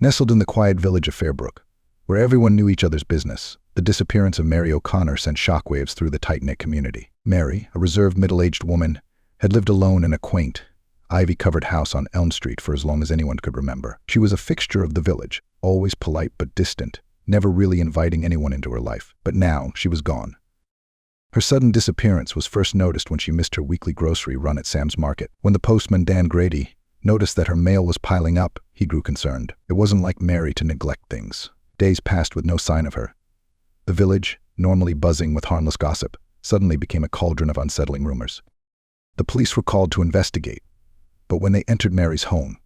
Nestled in the quiet village of Fairbrook, where everyone knew each other's business, the disappearance of Mary O'Connor sent shockwaves through the tight-knit community. Mary, a reserved middle-aged woman, had lived alone in a quaint, ivy-covered house on Elm Street for as long as anyone could remember. She was a fixture of the village, always polite but distant, never really inviting anyone into her life. But now she was gone. Her sudden disappearance was first noticed when she missed her weekly grocery run at Sam's Market. When the postman, Dan Grady, noticed that her mail was piling up, he grew concerned. It wasn't like Mary to neglect things. Days passed with no sign of her. The village, normally buzzing with harmless gossip, suddenly became a cauldron of unsettling rumors. The police were called to investigate, but when they entered Mary's home,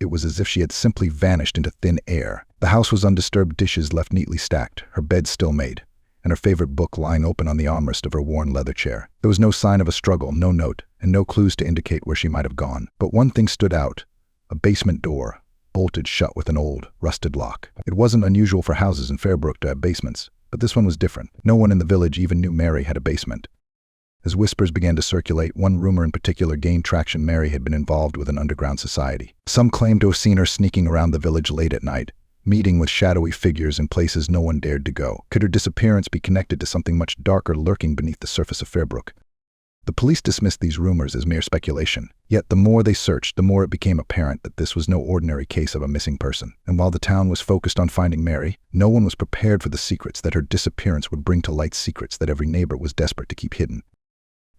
it was as if she had simply vanished into thin air. The house was undisturbed, dishes left neatly stacked, her bed still made, and her favorite book lying open on the armrest of her worn leather chair. There was no sign of a struggle, no note, and no clues to indicate where she might have gone. But one thing stood out: a basement door, bolted shut with an old, rusted lock. It wasn't unusual for houses in Fairbrook to have basements, but this one was different. No one in the village even knew Mary had a basement. As whispers began to circulate, one rumor in particular gained traction: Mary had been involved with an underground society. Some claimed to have seen her sneaking around the village late at night, meeting with shadowy figures in places no one dared to go. Could her disappearance be connected to something much darker lurking beneath the surface of Fairbrook? The police dismissed these rumors as mere speculation. Yet the more they searched, the more it became apparent that this was no ordinary case of a missing person. And while the town was focused on finding Mary, no one was prepared for the secrets that her disappearance would bring to light, secrets that every neighbor was desperate to keep hidden.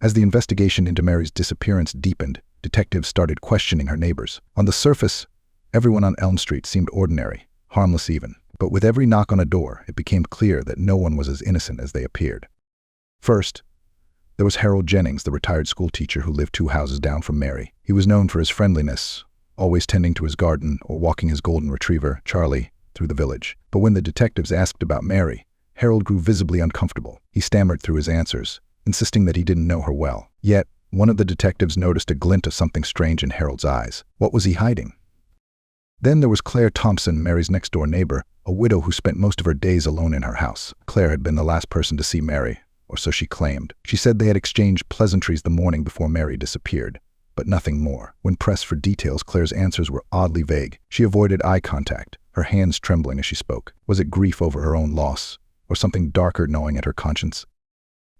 As the investigation into Mary's disappearance deepened, detectives started questioning her neighbors. On the surface, everyone on Elm Street seemed ordinary, harmless even. But with every knock on a door, it became clear that no one was as innocent as they appeared. First, there was Harold Jennings, the retired schoolteacher who lived 2 houses down from Mary. He was known for his friendliness, always tending to his garden or walking his golden retriever, Charlie, through the village. But when the detectives asked about Mary, Harold grew visibly uncomfortable. He stammered through his answers, insisting that he didn't know her well. Yet, one of the detectives noticed a glint of something strange in Harold's eyes. What was he hiding? Then there was Claire Thompson, Mary's next-door neighbor, a widow who spent most of her days alone in her house. Claire had been the last person to see Mary, or so she claimed. She said they had exchanged pleasantries the morning before Mary disappeared, but nothing more. When pressed for details, Claire's answers were oddly vague. She avoided eye contact, her hands trembling as she spoke. Was it grief over her own loss, or something darker gnawing at her conscience?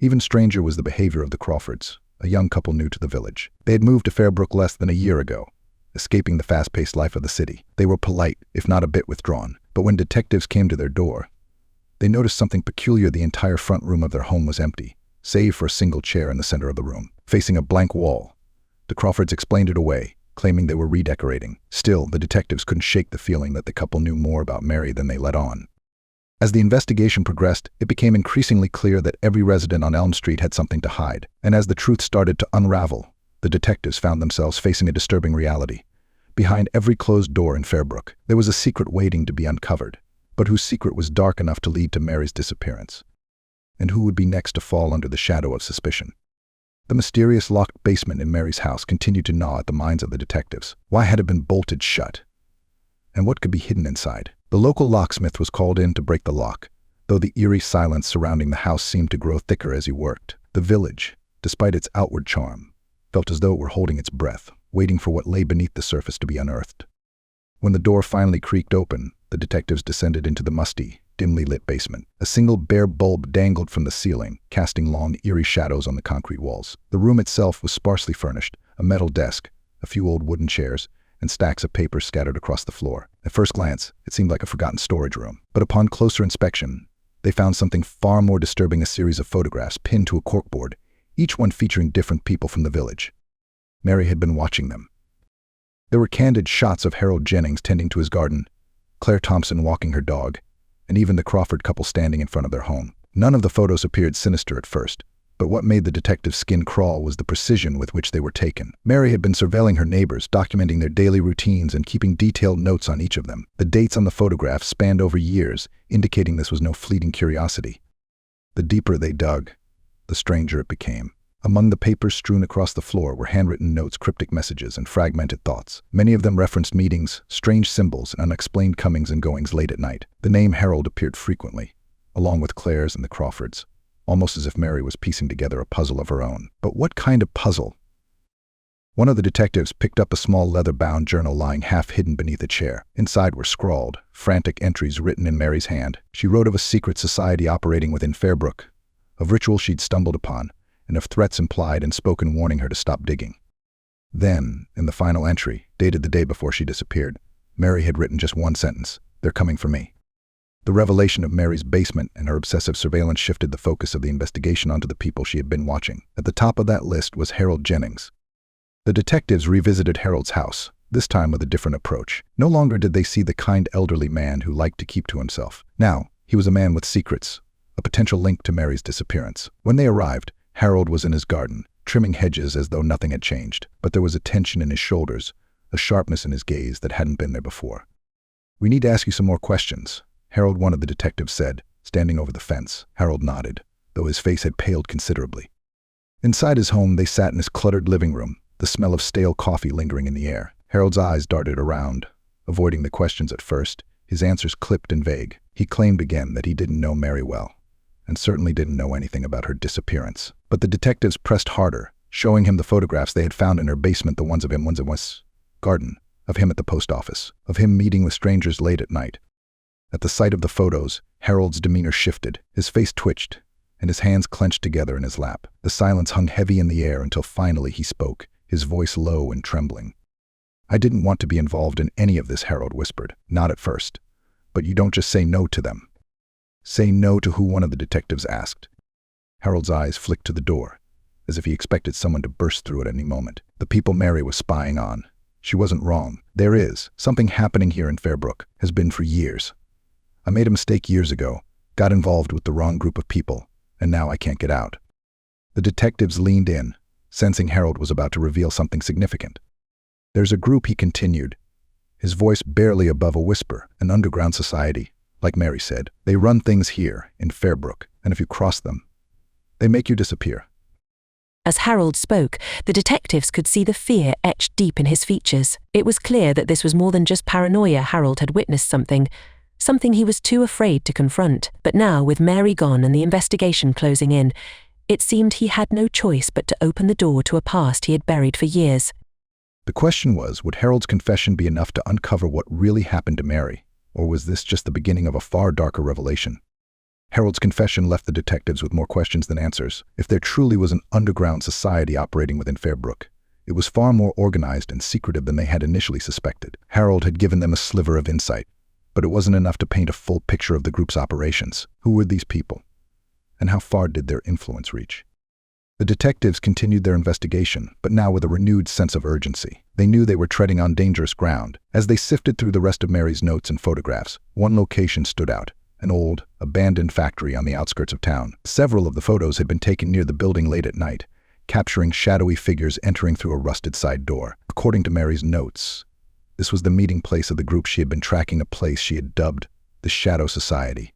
Even stranger was the behavior of the Crawfords, a young couple new to the village. They had moved to Fairbrook less than a year ago, escaping the fast-paced life of the city. They were polite, if not a bit withdrawn. But when detectives came to their door, they noticed something peculiar. The entire front room of their home was empty, save for a single chair in the center of the room, facing a blank wall. The Crawfords explained it away, claiming they were redecorating. Still, the detectives couldn't shake the feeling that the couple knew more about Mary than they let on. As the investigation progressed, it became increasingly clear that every resident on Elm Street had something to hide. And as the truth started to unravel, the detectives found themselves facing a disturbing reality. Behind every closed door in Fairbrook, there was a secret waiting to be uncovered, but whose secret was dark enough to lead to Mary's disappearance. And who would be next to fall under the shadow of suspicion? The mysterious locked basement in Mary's house continued to gnaw at the minds of the detectives. Why had it been bolted shut? And what could be hidden inside? The local locksmith was called in to break the lock, though the eerie silence surrounding the house seemed to grow thicker as he worked. The village, despite its outward charm, felt as though it were holding its breath, waiting for what lay beneath the surface to be unearthed. When the door finally creaked open, the detectives descended into the musty, dimly lit basement. A single bare bulb dangled from the ceiling, casting long, eerie shadows on the concrete walls. The room itself was sparsely furnished: a metal desk, a few old wooden chairs, and stacks of papers scattered across the floor. At first glance, it seemed like a forgotten storage room. But upon closer inspection, they found something far more disturbing: a series of photographs pinned to a corkboard, each one featuring different people from the village. Mary had been watching them. There were candid shots of Harold Jennings tending to his garden, Claire Thompson walking her dog, and even the Crawford couple standing in front of their home. None of the photos appeared sinister at first, but what made the detective's skin crawl was the precision with which they were taken. Mary had been surveilling her neighbors, documenting their daily routines and keeping detailed notes on each of them. The dates on the photographs spanned over years, indicating this was no fleeting curiosity. The deeper they dug, the stranger it became. Among the papers strewn across the floor were handwritten notes, cryptic messages, and fragmented thoughts. Many of them referenced meetings, strange symbols, and unexplained comings and goings late at night. The name Harold appeared frequently, along with Claire's and the Crawfords, almost as if Mary was piecing together a puzzle of her own. But what kind of puzzle? One of the detectives picked up a small leather-bound journal lying half-hidden beneath a chair. Inside were scrawled, frantic entries written in Mary's hand. She wrote of a secret society operating within Fairbrook, of rituals she'd stumbled upon, and of threats implied and spoken warning her to stop digging. Then, in the final entry, dated the day before she disappeared, Mary had written just one sentence: "They're coming for me." The revelation of Mary's basement and her obsessive surveillance shifted the focus of the investigation onto the people she had been watching. At the top of that list was Harold Jennings. The detectives revisited Harold's house, this time with a different approach. No longer did they see the kind elderly man who liked to keep to himself. Now, he was a man with secrets, a potential link to Mary's disappearance. When they arrived, Harold was in his garden, trimming hedges as though nothing had changed. But there was a tension in his shoulders, a sharpness in his gaze that hadn't been there before. "We need to ask you some more questions," Harold, one of the detectives, said, standing over the fence. Harold nodded, though his face had paled considerably. Inside his home, they sat in his cluttered living room, the smell of stale coffee lingering in the air. Harold's eyes darted around, avoiding the questions at first, his answers clipped and vague. He claimed again that he didn't know Mary well, and certainly didn't know anything about her disappearance. But the detectives pressed harder, showing him the photographs they had found in her basement, the ones of him, ones in his garden, of him at the post office, of him meeting with strangers late at night. At the sight of the photos, Harold's demeanor shifted. His face twitched, and his hands clenched together in his lap. The silence hung heavy in the air until finally he spoke, his voice low and trembling. "I didn't want to be involved in any of this," Harold whispered. "Not at first. But you don't just say no to them." "Say no to who?" one of the detectives asked. Harold's eyes flicked to the door, as if he expected someone to burst through at any moment. "The people Mary was spying on. She wasn't wrong. There is something happening here in Fairbrook, has been for years. I made a mistake years ago, got involved with the wrong group of people, and now I can't get out." The detectives leaned in, sensing Harold was about to reveal something significant. "There's a group," he continued, his voice barely above a whisper, "an underground society, like Mary said. They run things here, in Fairbrook, and if you cross them, they make you disappear." As Harold spoke, the detectives could see the fear etched deep in his features. It was clear that this was more than just paranoia. Harold had witnessed something he was too afraid to confront. But now, with Mary gone and the investigation closing in, it seemed he had no choice but to open the door to a past he had buried for years. The question was, would Harold's confession be enough to uncover what really happened to Mary, or was this just the beginning of a far darker revelation? Harold's confession left the detectives with more questions than answers. If there truly was an underground society operating within Fairbrook, it was far more organized and secretive than they had initially suspected. Harold had given them a sliver of insight, but it wasn't enough to paint a full picture of the group's operations. Who were these people? And how far did their influence reach? The detectives continued their investigation, but now with a renewed sense of urgency. They knew they were treading on dangerous ground. As they sifted through the rest of Mary's notes and photographs, one location stood out: an old, abandoned factory on the outskirts of town. Several of the photos had been taken near the building late at night, capturing shadowy figures entering through a rusted side door. According to Mary's notes, this was the meeting place of the group she had been tracking, a place she had dubbed the Shadow Society.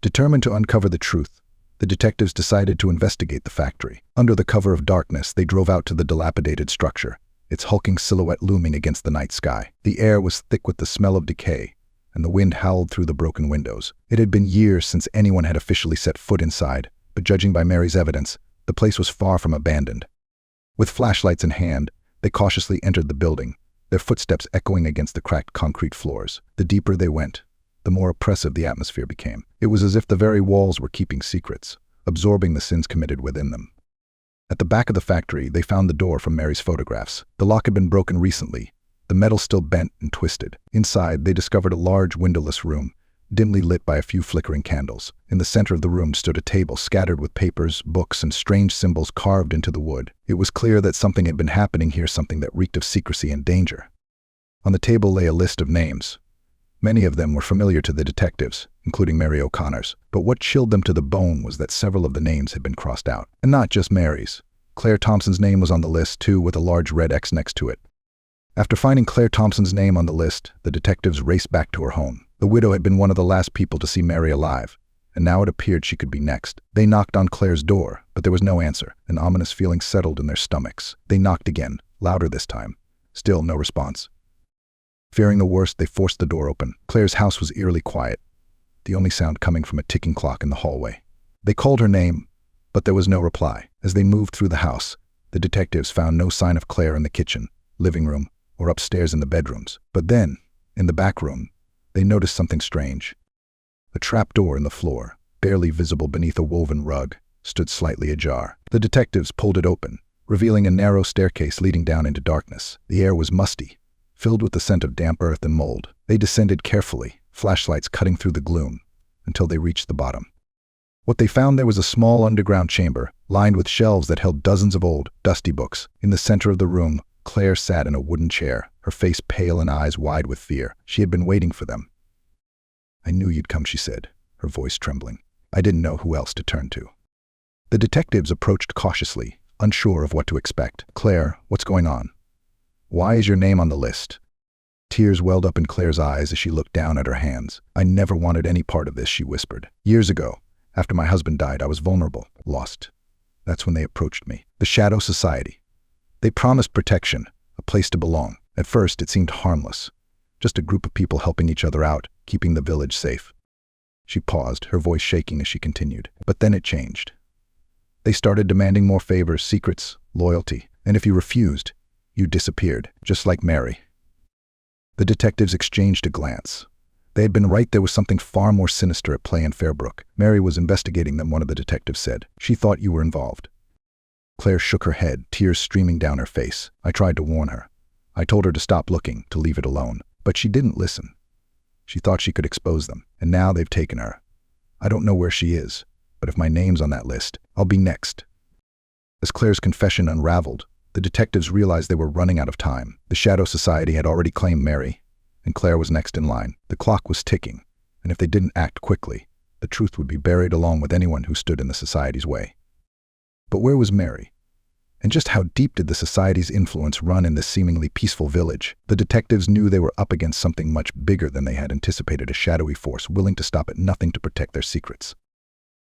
Determined to uncover the truth, the detectives decided to investigate the factory. Under the cover of darkness, they drove out to the dilapidated structure, its hulking silhouette looming against the night sky. The air was thick with the smell of decay, and the wind howled through the broken windows. It had been years since anyone had officially set foot inside, but judging by Mary's evidence, the place was far from abandoned. With flashlights in hand, they cautiously entered the building, their footsteps echoing against the cracked concrete floors. The deeper they went, the more oppressive the atmosphere became. It was as if the very walls were keeping secrets, absorbing the sins committed within them. At the back of the factory, they found the door from Mary's photographs. The lock had been broken recently, the metal still bent and twisted. Inside, they discovered a large windowless room, dimly lit by a few flickering candles. In the center of the room stood a table scattered with papers, books, and strange symbols carved into the wood. It was clear that something had been happening here, something that reeked of secrecy and danger. On the table lay a list of names. Many of them were familiar to the detectives, including Mary O'Connor's. But what chilled them to the bone was that several of the names had been crossed out. And not just Mary's. Claire Thompson's name was on the list, too, with a large red X next to it. After finding Claire Thompson's name on the list, the detectives raced back to her home. The widow had been one of the last people to see Mary alive, and now it appeared she could be next. They knocked on Claire's door, but there was no answer. An ominous feeling settled in their stomachs. They knocked again, louder this time. Still no response. Fearing the worst, they forced the door open. Claire's house was eerily quiet, the only sound coming from a ticking clock in the hallway. They called her name, but there was no reply. As they moved through the house, The detectives found no sign of Claire in the kitchen, living room, or upstairs in the bedrooms. But then, in the back room, they noticed something strange. A trapdoor in the floor, barely visible beneath a woven rug, stood slightly ajar. The detectives pulled it open, revealing a narrow staircase leading down into darkness. The air was musty, filled with the scent of damp earth and mold. They descended carefully, flashlights cutting through the gloom, until they reached the bottom. What they found there was a small underground chamber, lined with shelves that held dozens of old, dusty books. In the center of the room, Claire sat in a wooden chair, her face pale and eyes wide with fear. She had been waiting for them. "I knew you'd come," she said, her voice trembling. "I didn't know who else to turn to." The detectives approached cautiously, unsure of what to expect. "Claire, what's going on? Why is your name on the list?" Tears welled up in Claire's eyes as she looked down at her hands. "I never wanted any part of this," she whispered. "Years ago, after my husband died, I was vulnerable, lost. That's when they approached me. The Shadow Society. They promised protection, a place to belong. At first, it seemed harmless. Just a group of people helping each other out, keeping the village safe." She paused, her voice shaking as she continued. "But then it changed. They started demanding more favors, secrets, loyalty, and if you refused, you disappeared, just like Mary." The detectives exchanged a glance. They had been right, there was something far more sinister at play in Fairbrook. "Mary was investigating them," one of the detectives said. "She thought you were involved." Claire shook her head, tears streaming down her face. "I tried to warn her. I told her to stop looking, to leave it alone. But she didn't listen. She thought she could expose them, and now they've taken her. I don't know where she is, but if my name's on that list, I'll be next." As Claire's confession unraveled, the detectives realized they were running out of time. The Shadow Society had already claimed Mary, and Claire was next in line. The clock was ticking, and if they didn't act quickly, the truth would be buried along with anyone who stood in the society's way. But where was Mary? And just how deep did the society's influence run in this seemingly peaceful village? The detectives knew they were up against something much bigger than they had anticipated, a shadowy force willing to stop at nothing to protect their secrets.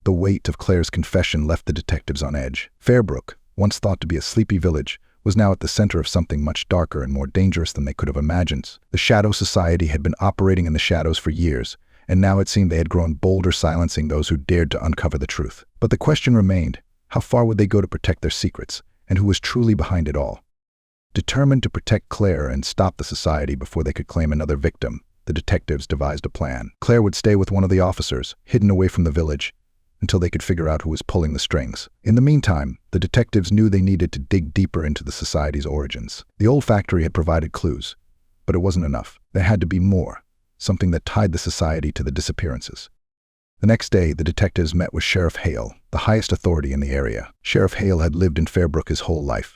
The weight of Claire's confession left the detectives on edge. Fairbrook, once thought to be a sleepy village, was now at the center of something much darker and more dangerous than they could have imagined. The Shadow Society had been operating in the shadows for years, and now it seemed they had grown bolder, silencing those who dared to uncover the truth. But the question remained, how far would they go to protect their secrets, and who was truly behind it all? Determined to protect Claire and stop the society before they could claim another victim, the detectives devised a plan. Claire would stay with one of the officers, hidden away from the village, until they could figure out who was pulling the strings. In the meantime, the detectives knew they needed to dig deeper into the society's origins. The old factory had provided clues, but it wasn't enough. There had to be more, something that tied the society to the disappearances. The next day, the detectives met with Sheriff Hale, the highest authority in the area. Sheriff Hale had lived in Fairbrook his whole life,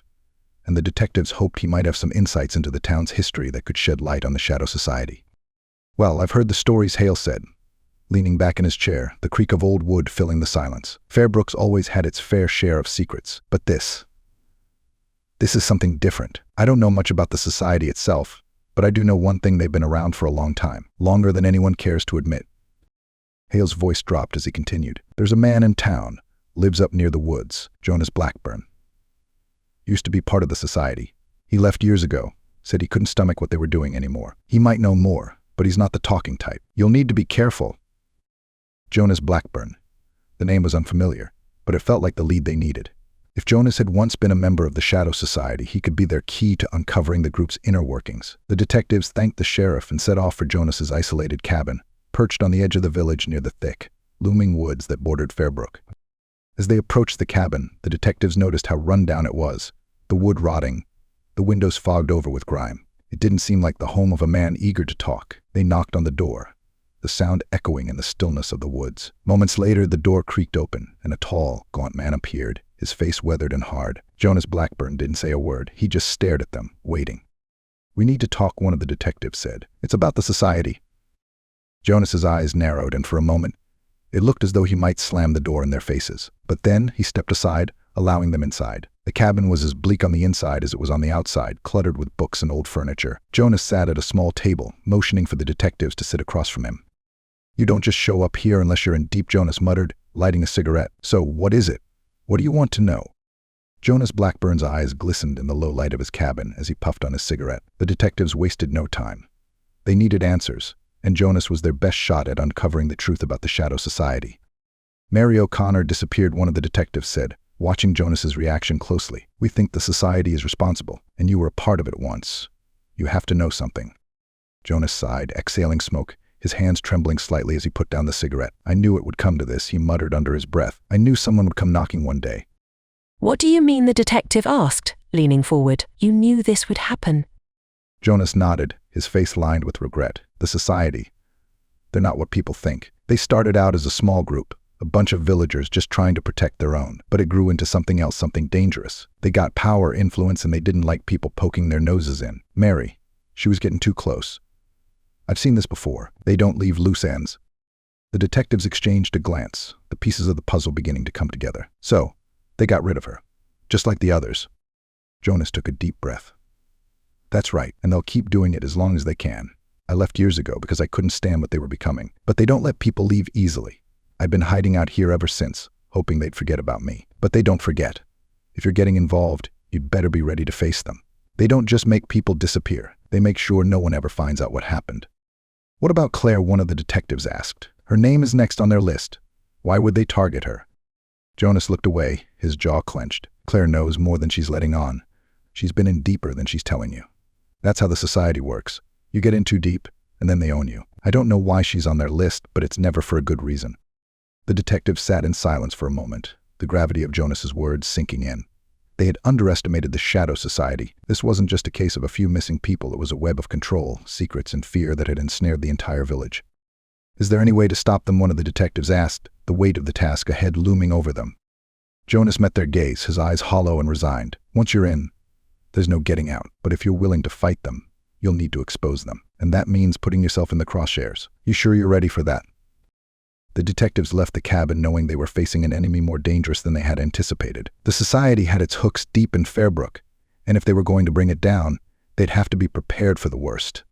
and the detectives hoped he might have some insights into the town's history that could shed light on the Shadow Society. "Well, I've heard the stories," Hale said, leaning back in his chair, the creak of old wood filling the silence. "Fairbrook's always had its fair share of secrets, but this is something different. I don't know much about the society itself, but I do know one thing: they've been around for a long time, longer than anyone cares to admit." Hale's voice dropped as he continued. "There's a man in town, lives up near the woods, Jonas Blackburn. Used to be part of the society. He left years ago, said he couldn't stomach what they were doing anymore. He might know more, but he's not the talking type. You'll need to be careful." Jonas Blackburn. The name was unfamiliar, but it felt like the lead they needed. If Jonas had once been a member of the Shadow Society, he could be their key to uncovering the group's inner workings. The detectives thanked the sheriff and set off for Jonas's isolated cabin, perched on the edge of the village near the thick, looming woods that bordered Fairbrook. As they approached the cabin, the detectives noticed how run-down it was, the wood rotting, the windows fogged over with grime. It didn't seem like the home of a man eager to talk. They knocked on the door, the sound echoing in the stillness of the woods. Moments later, the door creaked open, and a tall, gaunt man appeared, his face weathered and hard. Jonas Blackburn didn't say a word. He just stared at them, waiting. "We need to talk," one of the detectives said. "It's about the society." Jonas's eyes narrowed, and for a moment, it looked as though he might slam the door in their faces. But then he stepped aside, allowing them inside. The cabin was as bleak on the inside as it was on the outside, cluttered with books and old furniture. Jonas sat at a small table, motioning for the detectives to sit across from him. "You don't just show up here unless you're in deep," Jonas muttered, lighting a cigarette. "So, what is it? What do you want to know?" Jonas Blackburn's eyes glistened in the low light of his cabin as he puffed on his cigarette. The detectives wasted no time. They needed answers, and Jonas was their best shot at uncovering the truth about the Shadow Society. "Mary O'Connor disappeared," one of the detectives said, watching Jonas's reaction closely. "We think the society is responsible, and you were a part of it once. You have to know something." Jonas sighed, exhaling smoke, his hands trembling slightly as he put down the cigarette. "I knew it would come to this," he muttered under his breath. "I knew someone would come knocking one day." "What do you mean?" the detective asked, leaning forward. "You knew this would happen." Jonas nodded, his face lined with regret. "The society. They're not what people think. They started out as a small group, a bunch of villagers just trying to protect their own. But it grew into something else, something dangerous. They got power, influence, and they didn't like people poking their noses in. Mary, she was getting too close. I've seen this before. They don't leave loose ends." The detectives exchanged a glance, the pieces of the puzzle beginning to come together. "So, they got rid of her, just like the others." Jonas took a deep breath. "That's right, and they'll keep doing it as long as they can. I left years ago because I couldn't stand what they were becoming. But they don't let people leave easily. I've been hiding out here ever since, hoping they'd forget about me. But they don't forget. If you're getting involved, you'd better be ready to face them. They don't just make people disappear. They make sure no one ever finds out what happened." "What about Claire?" one of the detectives asked. "Her name is next on their list. Why would they target her?" Jonas looked away, his jaw clenched. "Claire knows more than she's letting on. She's been in deeper than she's telling you. That's how the society works. You get in too deep, and then they own you. I don't know why she's on their list, but it's never for a good reason." The detective sat in silence for a moment, the gravity of Jonas's words sinking in. They had underestimated the Shadow Society. This wasn't just a case of a few missing people. It was a web of control, secrets, and fear that had ensnared the entire village. "Is there any way to stop them?" one of the detectives asked, the weight of the task ahead looming over them. Jonas met their gaze, his eyes hollow and resigned. "Once you're in, there's no getting out. But if you're willing to fight them, you'll need to expose them. And that means putting yourself in the crosshairs. You sure you're ready for that?" The detectives left the cabin knowing they were facing an enemy more dangerous than they had anticipated. The society had its hooks deep in Fairbrook, and if they were going to bring it down, they'd have to be prepared for the worst.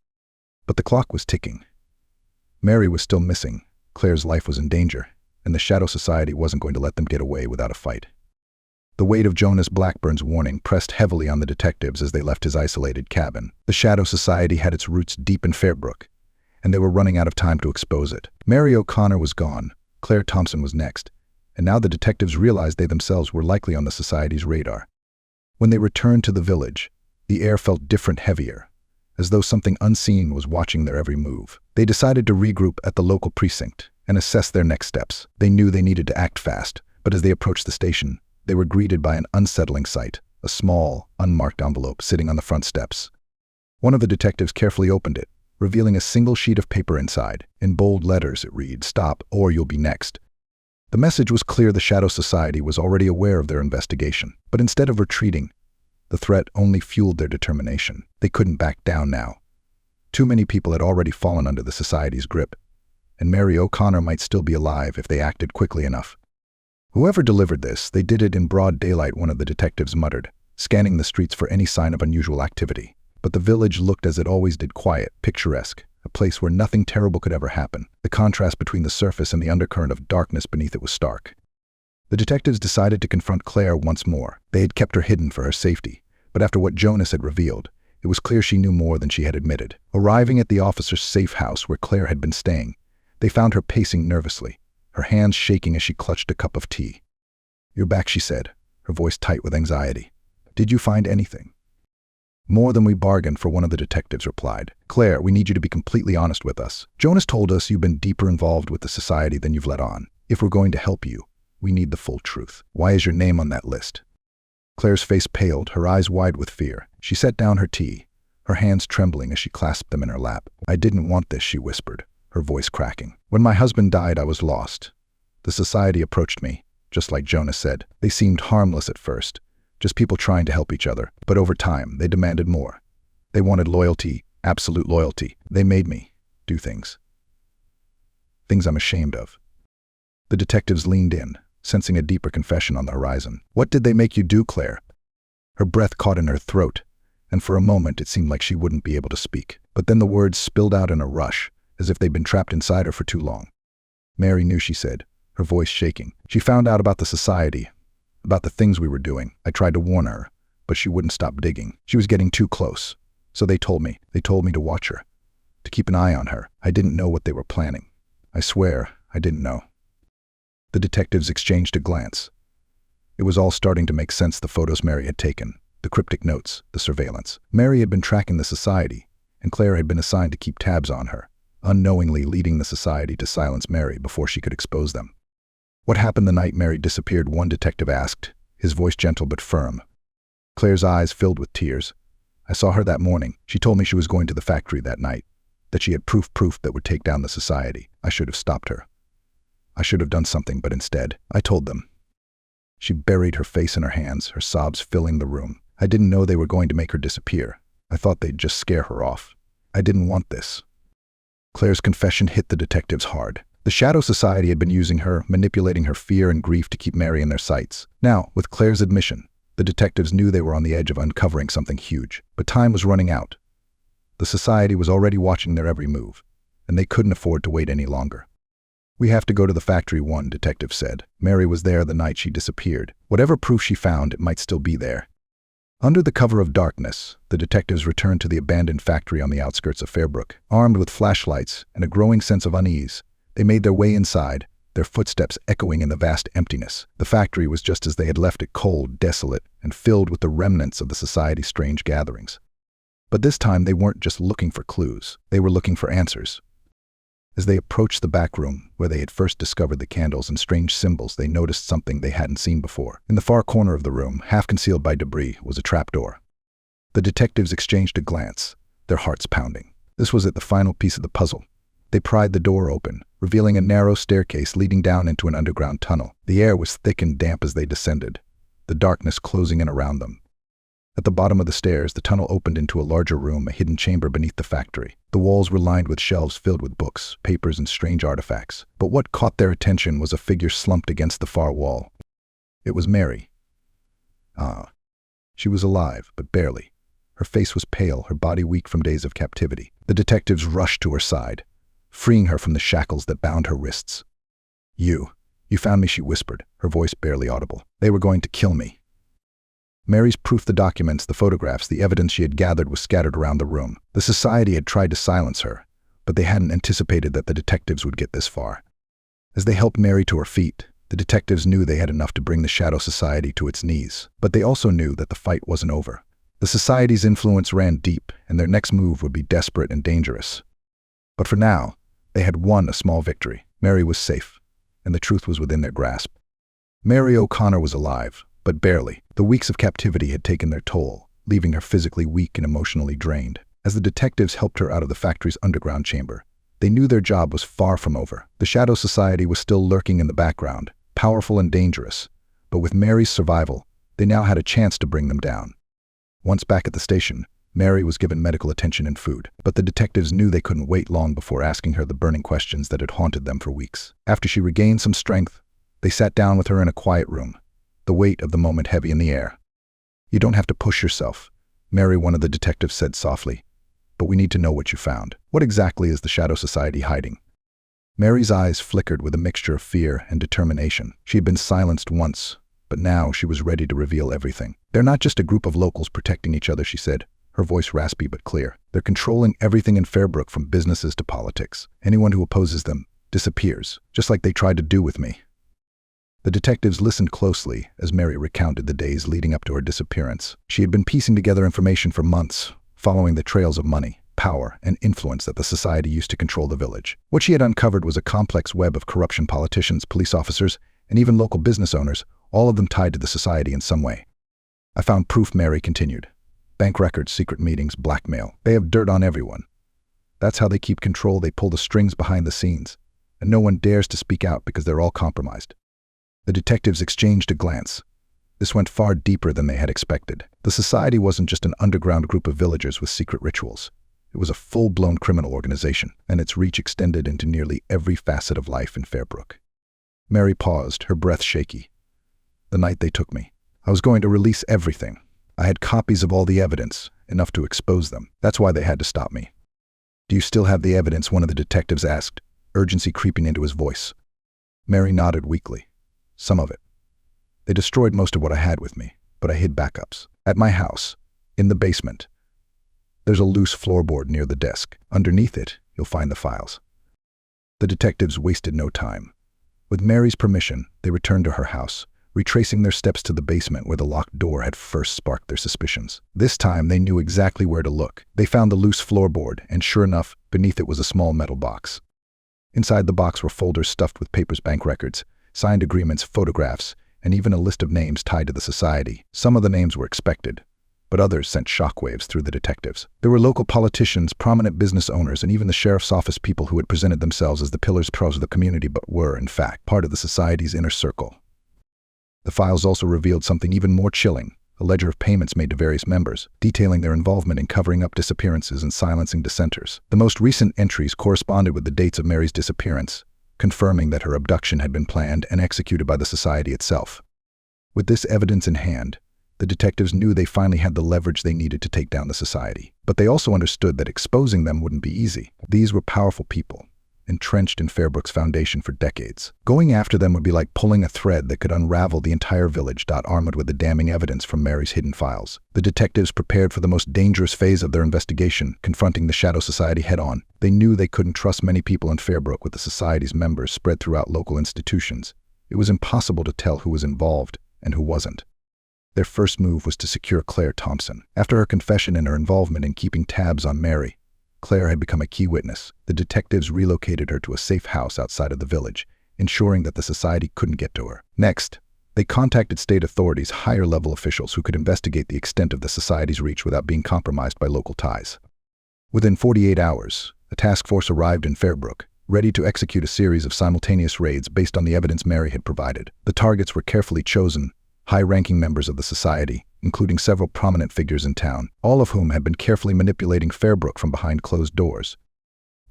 But the clock was ticking. Mary was still missing, Claire's life was in danger, and the Shadow Society wasn't going to let them get away without a fight. The weight of Jonas Blackburn's warning pressed heavily on the detectives as they left his isolated cabin. The Shadow Society had its roots deep in Fairbrook, and they were running out of time to expose it. Mary O'Connor was gone, Claire Thompson was next, and now the detectives realized they themselves were likely on the society's radar. When they returned to the village, the air felt different, heavier, as though something unseen was watching their every move. They decided to regroup at the local precinct and assess their next steps. They knew they needed to act fast, but as they approached the station, they were greeted by an unsettling sight, a small, unmarked envelope sitting on the front steps. One of the detectives carefully opened it, revealing a single sheet of paper inside. In bold letters it read, "Stop, or you'll be next." The message was clear. The Shadow Society was already aware of their investigation, but instead of retreating, the threat only fueled their determination. They couldn't back down now. Too many people had already fallen under the society's grip, and Mary O'Connor might still be alive if they acted quickly enough. "Whoever delivered this, they did it in broad daylight," one of the detectives muttered, scanning the streets for any sign of unusual activity. But the village looked as it always did, quiet, picturesque, a place where nothing terrible could ever happen. The contrast between the surface and the undercurrent of darkness beneath it was stark. The detectives decided to confront Claire once more. They had kept her hidden for her safety, but after what Jonas had revealed, it was clear she knew more than she had admitted. Arriving at the officer's safe house where Claire had been staying, they found her pacing nervously, her hands shaking as she clutched a cup of tea. "You're back," she said, her voice tight with anxiety. "Did you find anything?" "More than we bargained for," one of the detectives replied. "Claire, we need you to be completely honest with us. Jonas told us you've been deeper involved with the society than you've let on. If we're going to help you, we need the full truth. Why is your name on that list?" Claire's face paled, her eyes wide with fear. She set down her tea, her hands trembling as she clasped them in her lap. "I didn't want this," she whispered, her voice cracking. "When my husband died, I was lost. The society approached me, just like Jonas said. They seemed harmless at first, just people trying to help each other. But over time, they demanded more. They wanted loyalty, absolute loyalty. They made me do things I'm ashamed of." The detectives leaned in, sensing a deeper confession on the horizon. "What did they make you do, Claire?" Her breath caught in her throat, and for a moment it seemed like she wouldn't be able to speak. But then the words spilled out in a rush, as if they'd been trapped inside her for too long. "Mary knew," she said, her voice shaking. "She found out about the society, about the things we were doing. I tried to warn her, but she wouldn't stop digging. She was getting too close. So they told me to watch her, to keep an eye on her. I didn't know what they were planning. I swear, I didn't know." The detectives exchanged a glance. It was all starting to make sense, the photos Mary had taken, the cryptic notes, the surveillance. Mary had been tracking the society, and Claire had been assigned to keep tabs on her, unknowingly leading the society to silence Mary before she could expose them. "What happened the night Mary disappeared?" one detective asked, his voice gentle but firm. Claire's eyes filled with tears. "I saw her that morning. She told me she was going to the factory that night, that she had proof that would take down the society. I should have stopped her. I should have done something, but instead, I told them." She buried her face in her hands, her sobs filling the room. "I didn't know they were going to make her disappear. I thought they'd just scare her off. I didn't want this." Claire's confession hit the detectives hard. The Shadow Society had been using her, manipulating her fear and grief to keep Mary in their sights. Now, with Claire's admission, the detectives knew they were on the edge of uncovering something huge. But time was running out. The society was already watching their every move, and they couldn't afford to wait any longer. "We have to go to the factory," one detective said. "Mary was there the night she disappeared. Whatever proof she found, it might still be there." Under the cover of darkness, the detectives returned to the abandoned factory on the outskirts of Fairbrook. Armed with flashlights and a growing sense of unease, they made their way inside, their footsteps echoing in the vast emptiness. The factory was just as they had left it, cold, desolate, and filled with the remnants of the society's strange gatherings. But this time they weren't just looking for clues, they were looking for answers. As they approached the back room, where they had first discovered the candles and strange symbols, they noticed something they hadn't seen before. In the far corner of the room, half concealed by debris, was a trapdoor. The detectives exchanged a glance, their hearts pounding. This was it, the final piece of the puzzle. They pried the door open, revealing a narrow staircase leading down into an underground tunnel. The air was thick and damp as they descended, the darkness closing in around them. At the bottom of the stairs, the tunnel opened into a larger room, a hidden chamber beneath the factory. The walls were lined with shelves filled with books, papers, and strange artifacts. But what caught their attention was a figure slumped against the far wall. It was Mary. She was alive, but barely. Her face was pale, her body weak from days of captivity. The detectives rushed to her side, freeing her from the shackles that bound her wrists. You found me," she whispered, her voice barely audible. "They were going to kill me." Mary's proof, the documents, the photographs, the evidence she had gathered was scattered around the room. The society had tried to silence her, but they hadn't anticipated that the detectives would get this far. As they helped Mary to her feet, the detectives knew they had enough to bring the Shadow Society to its knees. But they also knew that the fight wasn't over. The society's influence ran deep, and their next move would be desperate and dangerous. But for now, they had won a small victory. Mary was safe, and the truth was within their grasp. Mary O'Connor was alive, but barely. The weeks of captivity had taken their toll, leaving her physically weak and emotionally drained. As the detectives helped her out of the factory's underground chamber, they knew their job was far from over. The Shadow Society was still lurking in the background, powerful and dangerous, but with Mary's survival, they now had a chance to bring them down. Once back at the station, Mary was given medical attention and food, but the detectives knew they couldn't wait long before asking her the burning questions that had haunted them for weeks. After she regained some strength, they sat down with her in a quiet room, the weight of the moment heavy in the air. "You don't have to push yourself," Mary, one of the detectives, said softly, "but we need to know what you found. What exactly is the Shadow Society hiding?" Mary's eyes flickered with a mixture of fear and determination. She had been silenced once, but now she was ready to reveal everything. "They're not just a group of locals protecting each other," she said, her voice raspy but clear. "They're controlling everything in Fairbrook, from businesses to politics. Anyone who opposes them disappears, just like they tried to do with me." The detectives listened closely as Mary recounted the days leading up to her disappearance. She had been piecing together information for months, following the trails of money, power, and influence that the society used to control the village. What she had uncovered was a complex web of corruption: politicians, police officers, and even local business owners, all of them tied to the society in some way. "I found proof," Mary continued. "Bank records, secret meetings, blackmail. They have dirt on everyone. That's how they keep control. They pull the strings behind the scenes, and no one dares to speak out because they're all compromised." The detectives exchanged a glance. This went far deeper than they had expected. The society wasn't just an underground group of villagers with secret rituals. It was a full-blown criminal organization, and its reach extended into nearly every facet of life in Fairbrook. Mary paused, her breath shaky. "The night they took me, I was going to release everything. I had copies of all the evidence, enough to expose them. That's why they had to stop me." "Do you still have the evidence?" one of the detectives asked, urgency creeping into his voice. Mary nodded weakly. "Some of it. They destroyed most of what I had with me, but I hid backups. At my house, in the basement. There's a loose floorboard near the desk. Underneath it, you'll find the files." The detectives wasted no time. With Mary's permission, they returned to her house, retracing their steps to the basement where the locked door had first sparked their suspicions. This time, they knew exactly where to look. They found the loose floorboard, and sure enough, beneath it was a small metal box. Inside the box were folders stuffed with papers, bank records, signed agreements, photographs, and even a list of names tied to the society. Some of the names were expected, but others sent shockwaves through the detectives. There were local politicians, prominent business owners, and even the sheriff's office people who had presented themselves as the pillars of the community but were, in fact, part of the society's inner circle. The files also revealed something even more chilling, a ledger of payments made to various members, detailing their involvement in covering up disappearances and silencing dissenters. The most recent entries corresponded with the dates of Mary's disappearance, confirming that her abduction had been planned and executed by the society itself. With this evidence in hand, the detectives knew they finally had the leverage they needed to take down the society. But they also understood that exposing them wouldn't be easy. These were powerful people, entrenched in Fairbrook's foundation for decades. Going after them would be like pulling a thread that could unravel the entire village, armed with the damning evidence from Mary's hidden files. The detectives prepared for the most dangerous phase of their investigation, confronting the Shadow Society head-on. They knew they couldn't trust many people in Fairbrook with the society's members spread throughout local institutions. It was impossible to tell who was involved and who wasn't. Their first move was to secure Claire Thompson. After her confession and her involvement in keeping tabs on Mary, Claire had become a key witness. The detectives relocated her to a safe house outside of the village, ensuring that the society couldn't get to her. Next, they contacted state authorities, higher-level officials who could investigate the extent of the society's reach without being compromised by local ties. Within 48 hours, a task force arrived in Fairbrook, ready to execute a series of simultaneous raids based on the evidence Mary had provided. The targets were carefully chosen, high-ranking members of the society, including several prominent figures in town, all of whom had been carefully manipulating Fairbrook from behind closed doors.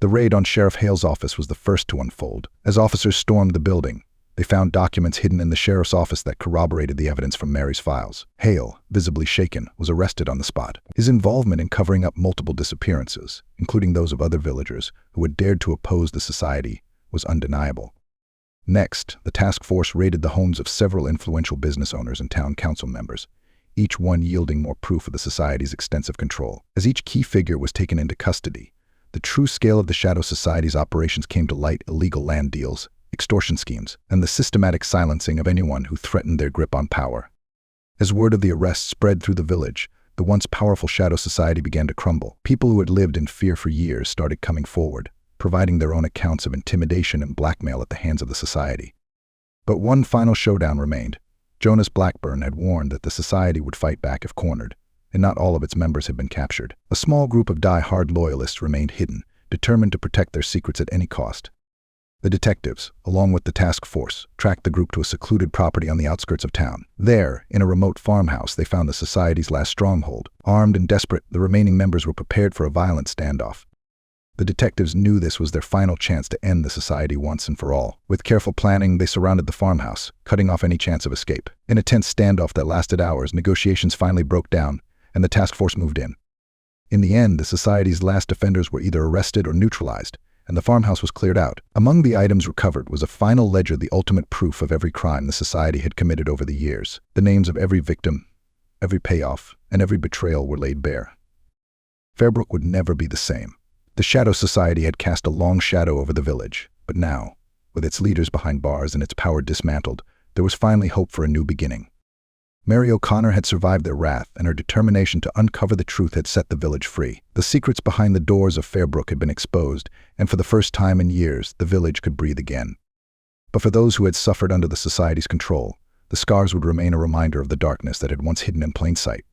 The raid on Sheriff Hale's office was the first to unfold. As officers stormed the building, they found documents hidden in the sheriff's office that corroborated the evidence from Mary's files. Hale, visibly shaken, was arrested on the spot. His involvement in covering up multiple disappearances, including those of other villagers who had dared to oppose the society, was undeniable. Next, the task force raided the homes of several influential business owners and town council members, each one yielding more proof of the society's extensive control. As each key figure was taken into custody, the true scale of the Shadow Society's operations came to light: illegal land deals, extortion schemes, and the systematic silencing of anyone who threatened their grip on power. As word of the arrests spread through the village, the once powerful Shadow Society began to crumble. People who had lived in fear for years started coming forward, providing their own accounts of intimidation and blackmail at the hands of the society. But one final showdown remained. Jonas Blackburn had warned that the society would fight back if cornered, and not all of its members had been captured. A small group of die-hard loyalists remained hidden, determined to protect their secrets at any cost. The detectives, along with the task force, tracked the group to a secluded property on the outskirts of town. There, in a remote farmhouse, they found the society's last stronghold. Armed and desperate, the remaining members were prepared for a violent standoff. The detectives knew this was their final chance to end the society once and for all. With careful planning, they surrounded the farmhouse, cutting off any chance of escape. In a tense standoff that lasted hours, negotiations finally broke down, and the task force moved in. In the end, the society's last offenders were either arrested or neutralized, and the farmhouse was cleared out. Among the items recovered was a final ledger, the ultimate proof of every crime the society had committed over the years. The names of every victim, every payoff, and every betrayal were laid bare. Fairbrook would never be the same. The Shadow Society had cast a long shadow over the village, but now, with its leaders behind bars and its power dismantled, there was finally hope for a new beginning. Mary O'Connor had survived their wrath, and her determination to uncover the truth had set the village free. The secrets behind the doors of Fairbrook had been exposed, and for the first time in years, the village could breathe again. But for those who had suffered under the society's control, the scars would remain a reminder of the darkness that had once hidden in plain sight.